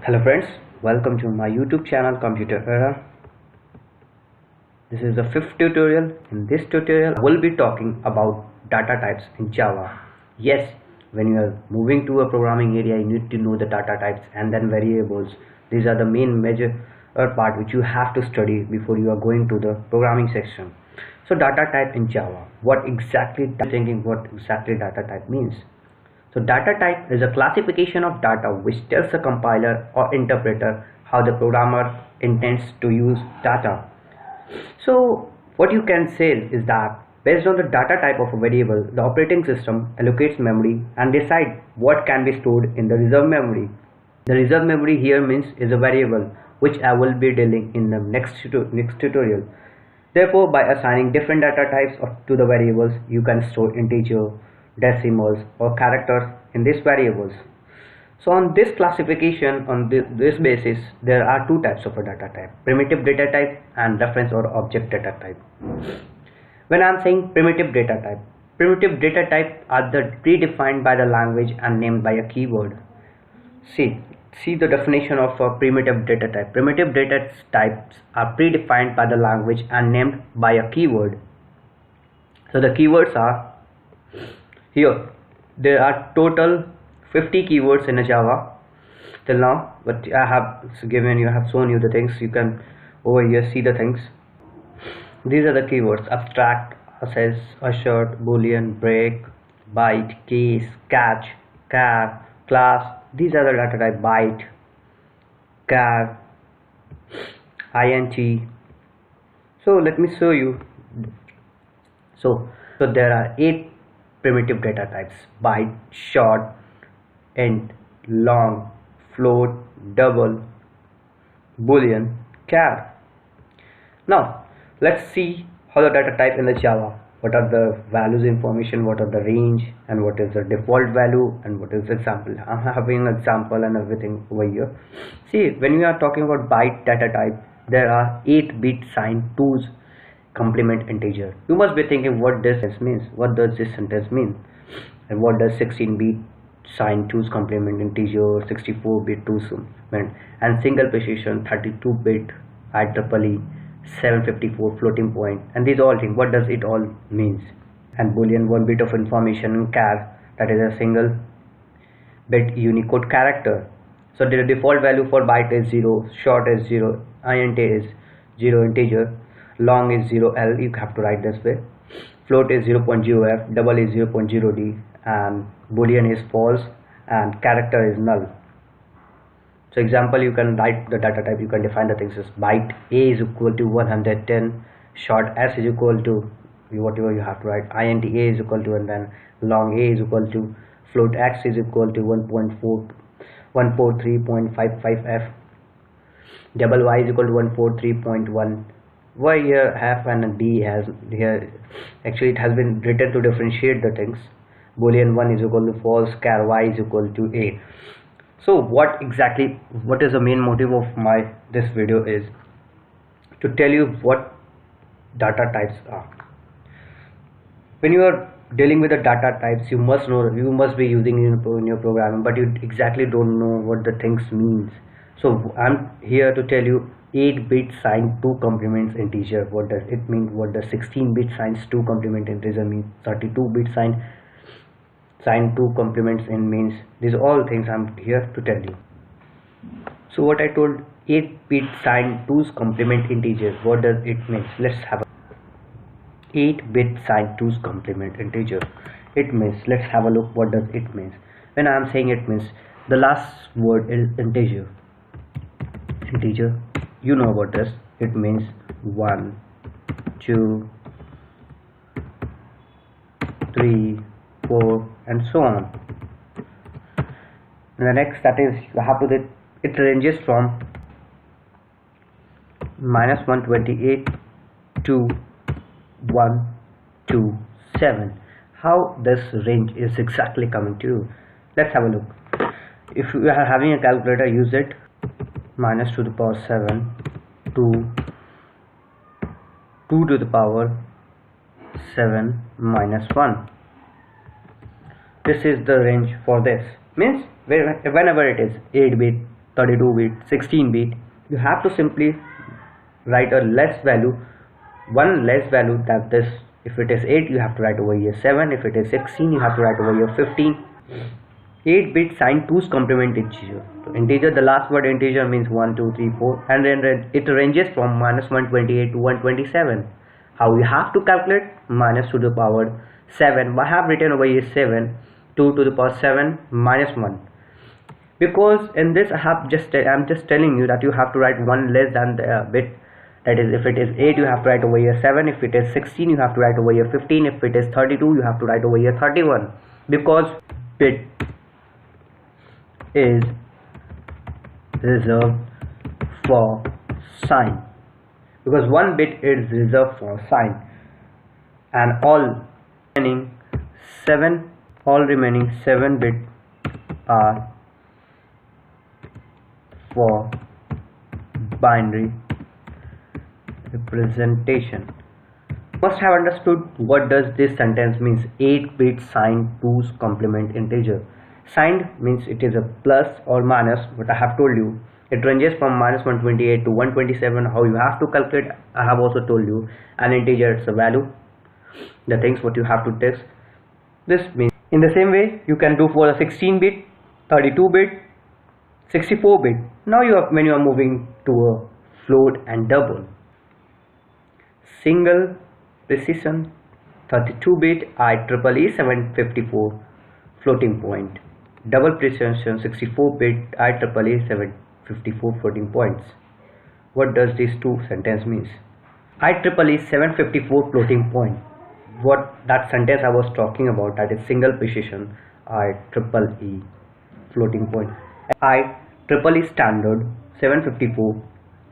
Hello friends, welcome to my YouTube channel Computer Era. This is the fifth tutorial. In this tutorial I will be talking about data types in Java. Yes, when you are moving to a programming area you need to know the data types and then variables. These are the main major part which you have to study before you are going to the programming section. So data type in Java, what exactly data type means? So data type is a classification of data which tells the compiler or interpreter how the programmer intends to use data. So what you can say is that based on the data type of a variable, the operating system allocates memory and decides what can be stored in the reserve memory. The reserve memory here means is a variable which I will be dealing in the next tutorial. Therefore, by assigning different data types to the variables, you can store integer, decimals or characters in these variables. So on this classification, on this basis, there are two types of a data type: primitive data type and reference or object data type. When I am saying primitive data type are the predefined by the language and named by a keyword. See the definition of a primitive data type. Primitive data types are predefined by the language and named by a keyword. So the keywords are here. There are total 50 keywords in a Java till now, but I have shown you the things. You can over here see the things. These are the keywords: abstract, access, assert, boolean, break, byte, case, catch, char, class. These are the data type: byte, char, int. So let me show you. So there are 8 primitive data types: byte, short, int, long, float, double, boolean, char. Now let's see how the data type in the Java. What are the values information, what are the range, and what is the default value, and what is the example. I'm having an example and everything over here. See, when we are talking about byte data type, there are 8-bit sign 2's complement integer. You must be thinking what this means. What does this sentence mean? And what does 16-bit sign 2's complement integer, 64-bit 2's complement, and single precision 32-bit IEEE 754 floating point, and these all things, what does it all means? And boolean, 1 bit of information, in char, that is a single bit Unicode character. So the default value for byte is 0, short is 0, int is 0 integer, long is 0l, you have to write this way, float is 0.0f, double is 0.0d, and boolean is false, and character is null. So example, you can write the data type, you can define the things as byte a is equal to 110, short s is equal to whatever you have to write, int a is equal to, and then long a is equal to, float x is equal to 143.55f, double y is equal to 143.1. Why here f and d has here, actually it has been written to differentiate the things. Boolean 1 is equal to false, char y is equal to a. So what is the main motive of this video is to tell you what data types are. When you are dealing with the data types, you must be using in your programming, but you exactly don't know what the things means. So I'm here to tell you 8-bit sign 2 complements integer. What does it mean? What does 16-bit signs 2 complement integer mean? 32-bit sign 2 complements in means. These are all things I'm here to tell you. So what I told, 8-bit sign 2's complement integer, what does it mean? Let's have a 8-bit sign 2's complement integer. It means, let's have a look what does it means. When I'm saying it means, the last word is integer. Integer, you know about this. It means 1, 2, 3, 4, and so on. And the next, that is, you have to, it ranges from -128 to 127. How this range is exactly coming to you? Let's have a look. If you are having a calculator, use it. Minus to the power 7 to 2 to the power 7 minus 1. This is the range for this. Means whenever it is 8-bit 32 bit, 16 bit, you have to simply write a less value, one less value than this. If it is 8, you have to write over here 7. If it is 16, you have to write over here 15. 8 bit signed 2's complement integer. So integer, the last word integer means 1, 2, 3, 4, and then it ranges from minus 128 to 127. How you have to calculate? Minus to the power 7. I have written over here 7, 2 to the power 7 minus 1. Because in this I'm just telling you that you have to write one less than the bit. That is, if it is 8, you have to write over here 7. If it is 16, you have to write over here 15. If it is 32, you have to write over here 31. Because bit is reserved for sign. Because one bit is reserved for sign, and all remaining 7 bits are for binary representation. You must have understood what does this sentence means. 8 bit signed 2's complement integer. Signed means it is a plus or minus, what I have told you. It ranges from minus 128 to 127. How you have to calculate, I have also told you. An integer, it's a value, the things what you have to text. This means in the same way you can do for a 16 bit, 32 bit, 64 bit. Now when you are moving to a float and double. Single precision 32 bit IEEE 754 floating point. Double precision 64 bit IEEE 754 floating points. What does these two sentence means? IEEE 754 floating point. What that sentence I was talking about, that is single precision IEEE floating point. IEEE standard 754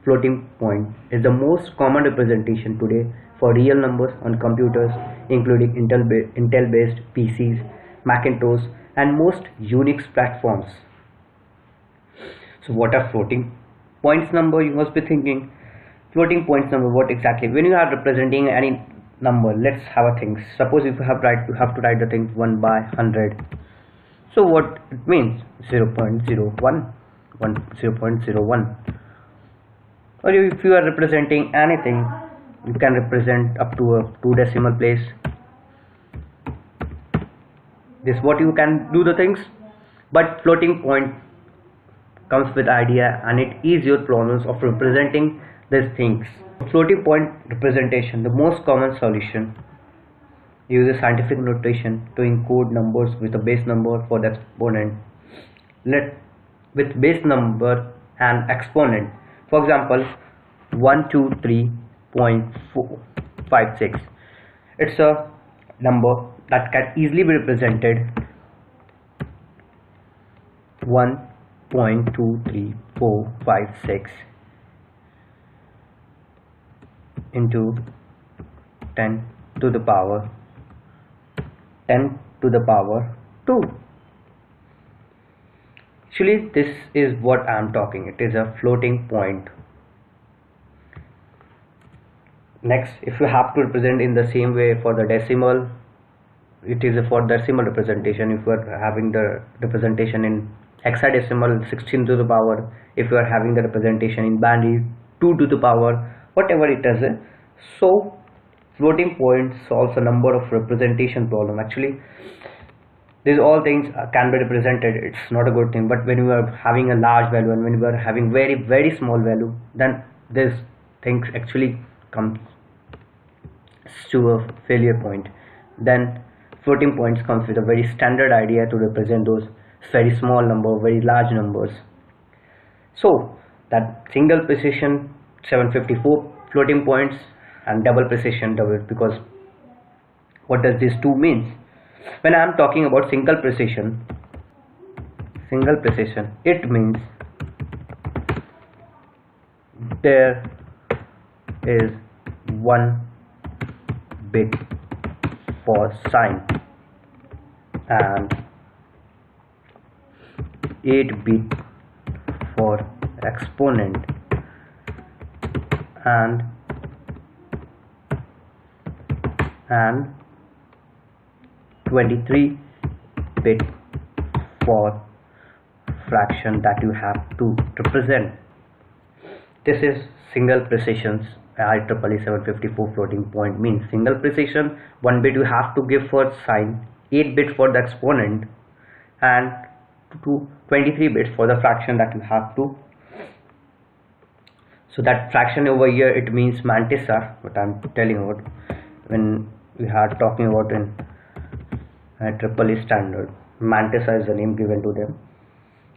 floating point is the most common representation today for real numbers on computers, including Intel based PCs, Macintosh, and most Unix platforms. So what are floating points number? You must be thinking, floating points number, what exactly? When you are representing any number, let's have a thing. Suppose if you have to write the thing 1 by 100. So what it means? 0.01, 0.01. Or if you are representing anything, you can represent up to a 2 decimal place. This what you can do the things. But floating point comes with idea, and it is your problems of representing these things. Floating point representation, the most common solution, uses scientific notation to encode numbers with a base number for the exponent. With base number and exponent. For example, 123.456. It's a number that can easily be represented 1.23456 into 10 to the power 2. Actually, this is what I am talking. It is a floating point. Next, if you have to represent in the same way for the decimal, it is for decimal representation. If you are having the representation in hexadecimal 16 to the power, if you are having the representation in binary 2 to the power, whatever it is. So floating point solves a number of representation problem. Actually, these all things can be represented. It's not a good thing, but when you are having a large value and when you are having very small value, then these things actually comes to a failure point. Then floating points comes with a very standard idea to represent those very small number, very large numbers. So that single precision 754 floating points and double precision because what does this two means? When I am talking about single precision, it means there is 1 bit for sign and 8 bit for exponent and 23 bit for fraction that you have to represent. This is single precisions. IEEE 754 floating point means single precision. 1 bit you have to give for sign, 8 bits for the exponent, and 23 bits for the fraction that you have to. So that fraction over here, it means mantissa, what I'm telling about when we are talking about in IEEE standard. Mantissa is the name given to them.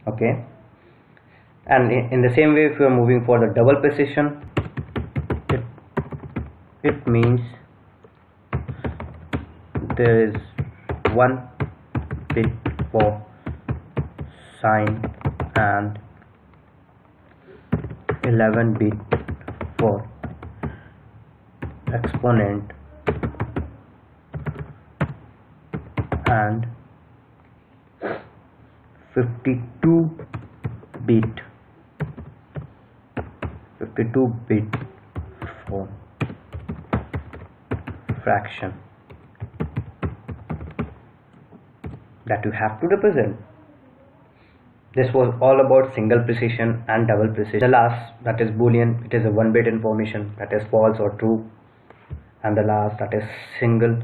Okay, and in the same way, if you are moving for the double precision, it means there is 1 bit for sign and 11 bit for exponent and 52 bit for fraction that you have to represent. This was all about single precision and double precision. The last, that is boolean, it is a 1 bit information, that is false or true. And the last, that is single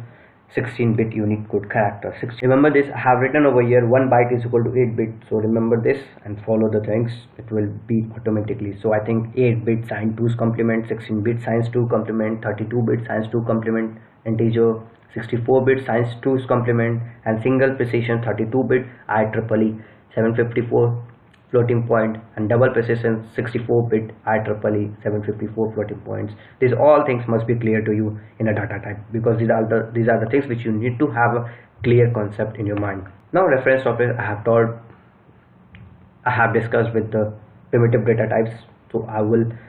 16-bit Unicode character. Remember this, I have written over here 1 byte is equal to 8 bit. So remember this and follow the things, it will be automatically. So I think 8 bit sign 2's complement, 16 bit signs 2 complement, 32 bit signs 2 complement, integer 64 bit signs 2's complement, and single precision 32 bit IEEE 754 floating point, and double precision 64 bit IEEE 754 floating points. These all things must be clear to you in a data type, because these are the things which you need to have a clear concept in your mind. Now reference topic I have discussed with the primitive data types. So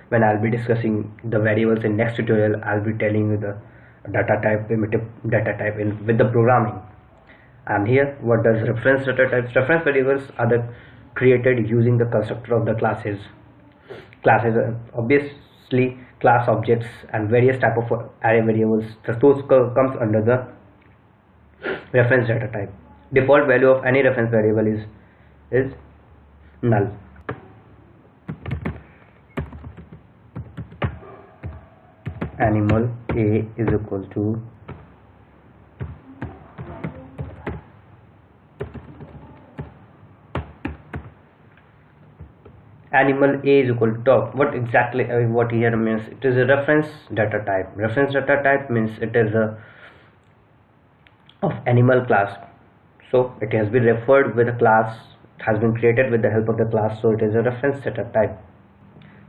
when I'll be discussing the variables in next tutorial, I'll be telling you the data type, primitive data type with the programming. And here, what does reference data types? Reference variables are created using the constructor of the classes. Classes are obviously class objects and various type of array variables. Those comes under the reference data type. Default value of any reference variable is null. Animal A is equal to animal A is equal to dog. What exactly what here means? It is a reference data type. Reference data type means it is of animal class. So it has been referred with a class, has been created with the help of the class. So it is a reference data type.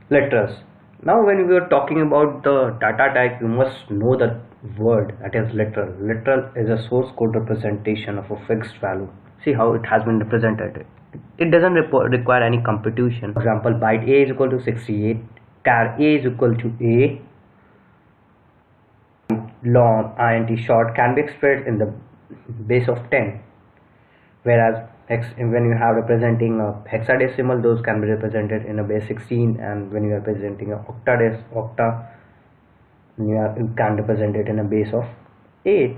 Letters. Now when we are talking about the data type, you must know the word that is literal. Literal is a source code representation of a fixed value. See how it has been represented. It doesn't require any computation. For example, byte A is equal to 68, char A is equal to A, long int short can be expressed in the base of 10, whereas when you have representing a hexadecimal, those can be represented in a base 16, and when you are representing a octa, you can represent it in a base of 8.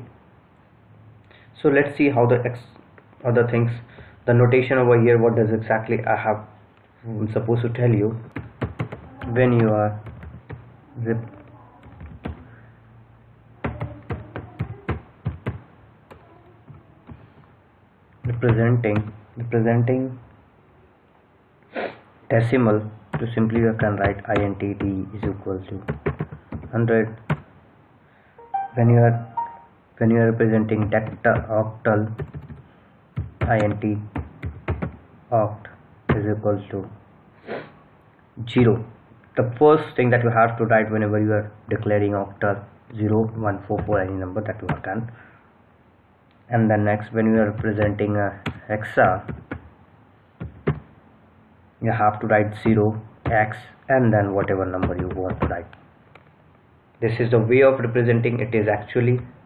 So let's see how the other things, the notation over here, what does exactly I'm supposed to tell you. When you are representing decimal, to simply you can write int d is equal to 100. When you are representing octal, int oct is equal to 0. The first thing that you have to write whenever you are declaring octal, 0, 1, 4, 4, any number that you can. And then next, when you are representing a hexa, you have to write 0, x, and then whatever number you want to write. This is the way of representing.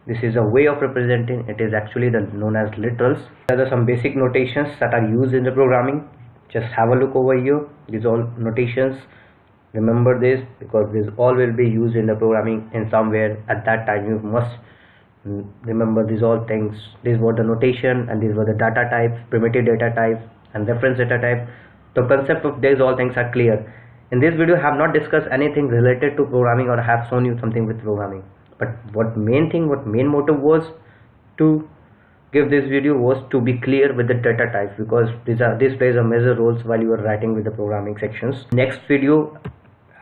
This is a way of representing. It is actually known as literals. There are some basic notations that are used in the programming. Just have a look over here. These all notations. Remember this, because this all will be used in the programming in somewhere. At that time, you must remember these all things. These were the notation, and these were the data types, primitive data types, and reference data type. The concept of these all things are clear. In this video I have not discussed anything related to programming or have shown you something with programming, but what main motive was to give this video was to be clear with the data types, because this plays a major roles while you are writing with the programming sections. Next video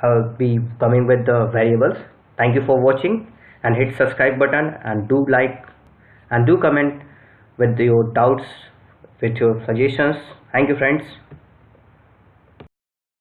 I'll be coming with the variables. Thank you for watching, and hit subscribe button, and do like and do comment with your doubts, with your suggestions. Thank you friends.